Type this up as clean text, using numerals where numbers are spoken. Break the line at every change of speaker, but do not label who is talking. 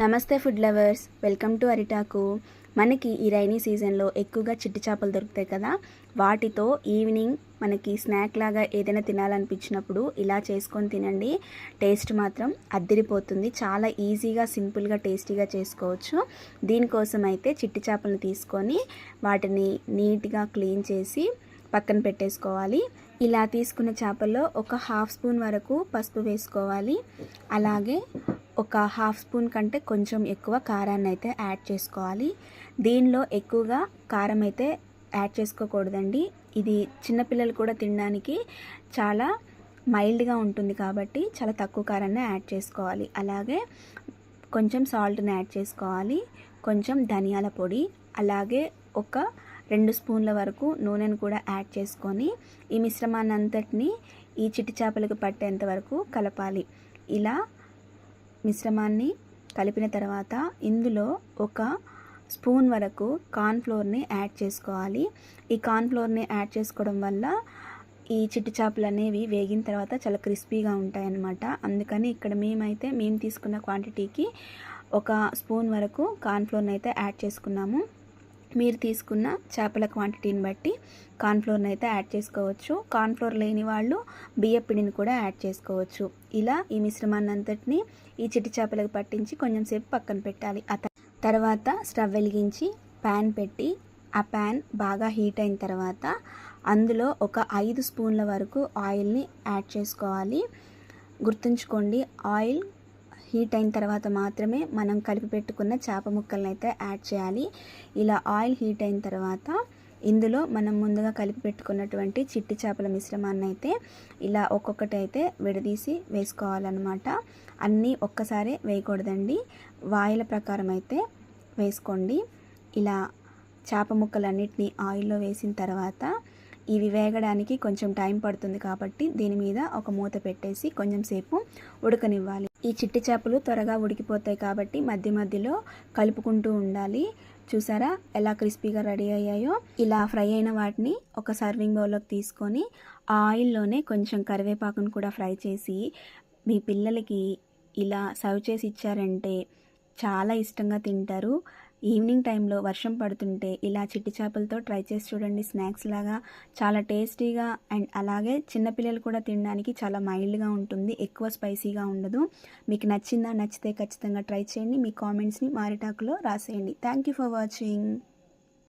నమస్తే food lovers, welcome to అరిటాకు. మనకి ఈ రైనీ సీజన్లో ఎక్కువగా చిట్టి చేపలు దొరుకుతాయి కదా. వాటితో ఈవినింగ్ మనకి స్నాక్ లాగా ఏదైనా తినాలనిపించినప్పుడు ఇలా చేసుకొని తినండి. టేస్ట్ మాత్రం అద్దిరిపోతుంది. చాలా ఈజీగా, సింపుల్గా, టేస్టీగా చేసుకోవచ్చు. దీనికోసం అయితే చిట్టి చేపలను తీసుకొని వాటిని నీట్గా క్లీన్ చేసి పక్కన పెట్టేసుకోవాలి. ఇలా తీసుకున్న చేపల్లో ఒక హాఫ్ స్పూన్ వరకు పసుపు వేసుకోవాలి. అలాగే ఒక హాఫ్ స్పూన్ కంటే కొంచెం ఎక్కువ కారాన్ని అయితే యాడ్ చేసుకోవాలి. దీనిలో ఎక్కువగా కారం అయితే యాడ్ చేసుకోకూడదండి. ఇది చిన్నపిల్లలు కూడా తినడానికి చాలా మైల్డ్గా ఉంటుంది కాబట్టి చాలా తక్కువ కారాన్ని యాడ్ చేసుకోవాలి. అలాగే కొంచెం సాల్ట్ని యాడ్ చేసుకోవాలి, కొంచెం ధనియాల పొడి, అలాగే ఒక 2 స్పూన్ల వరకు నూనెను కూడా యాడ్ చేసుకొని ఈ మిశ్రమాన్ని అంతటిని ఈ చిట్టి చేపలకు పట్టేంత వరకు కలపాలి. ఇలా మిశ్రమాన్ని కలిపిన తర్వాత ఇందులో ఒక స్పూన్ వరకు కార్న్ఫ్లోర్ని యాడ్ చేసుకోవాలి. ఈ కార్న్ఫ్లోర్ని యాడ్ చేసుకోవడం వల్ల ఈ చిట్టి చేపలు అనేవి వేగిన తర్వాత చాలా క్రిస్పీగా ఉంటాయన్నమాట. అందుకని ఇక్కడ మేము తీసుకున్న క్వాంటిటీకి ఒక స్పూన్ వరకు కార్న్ఫ్లోర్ని అయితే యాడ్ చేసుకున్నాము. మీరు తీసుకున్న చేపల క్వాంటిటీని బట్టి కార్న్ఫ్లోర్ని అయితే యాడ్ చేసుకోవచ్చు. కార్న్ఫ్లోర్ లేని వాళ్ళు బియ్య పిండిని కూడా యాడ్ చేసుకోవచ్చు. ఇలా ఈ మిశ్రమాన్ని అంతటిని ఈ చిట్టి చేపలకు పట్టించి కొంచెం సేపు పక్కన పెట్టాలి. తర్వాత స్టవ్ వెలిగించి ప్యాన్ పెట్టి ఆ ప్యాన్ బాగా హీట్ అయిన తర్వాత అందులో ఒక 5 స్పూన్ల వరకు ఆయిల్ని యాడ్ చేసుకోవాలి. గుర్తుంచుకోండి, ఆయిల్ హీట్ అయిన తర్వాత మాత్రమే మనం కలిపి పెట్టుకున్న చేప ముక్కలను అయితే యాడ్ చేయాలి. ఇలా ఆయిల్ హీట్ అయిన తర్వాత ఇందులో మనం ముందుగా కలిపి పెట్టుకున్నటువంటి చిట్టి చేపల మిశ్రమాన్ని అయితే ఇలా ఒక్కొక్కటి అయితే విడదీసి వేసుకోవాలన్నమాట. అన్నీ ఒక్కసారి వేయకూడదండి, వాయిల ప్రకారం అయితే వేసుకోండి. ఇలా చేప ముక్కలన్నిటిని ఆయిల్లో వేసిన తర్వాత ఇవి వేగడానికి కొంచెం టైం పడుతుంది కాబట్టి దీని మీద ఒక మూత పెట్టేసి కొంచెం సేపు ఉడకనివ్వాలి. ఈ చిట్టి చేపలు త్వరగా ఉడికిపోతాయి కాబట్టి మధ్య మధ్యలో కలుపుకుంటూ ఉండాలి. చూసారా ఎలా క్రిస్పీగా రెడీ అయ్యాయో. ఇలా ఫ్రై అయిన వాటిని ఒక సర్వింగ్ బౌల్లోకి తీసుకొని ఆ ఆయిల్లోనే కొంచెం కరివేపాకును కూడా ఫ్రై చేసి మీ పిల్లలకి ఇలా సర్వ్ చేసి ఇచ్చారంటే చాలా ఇష్టంగా తింటారు. ఈవినింగ్ టైంలో వర్షం పడుతుంటే ఇలా చిట్టి చేపలతో ట్రై చేసి చూడండి. స్నాక్స్ లాగా చాలా టేస్టీగా అండ్ అలాగే చిన్నపిల్లలు కూడా తినడానికి చాలా మైల్డ్గా ఉంటుంది, ఎక్కువ స్పైసీగా ఉండదు. మీకు నచ్చితే ఖచ్చితంగా ట్రై చేయండి. మీ కామెంట్స్ని మా అరిటాకులో రాసేయండి. Thank you for watching.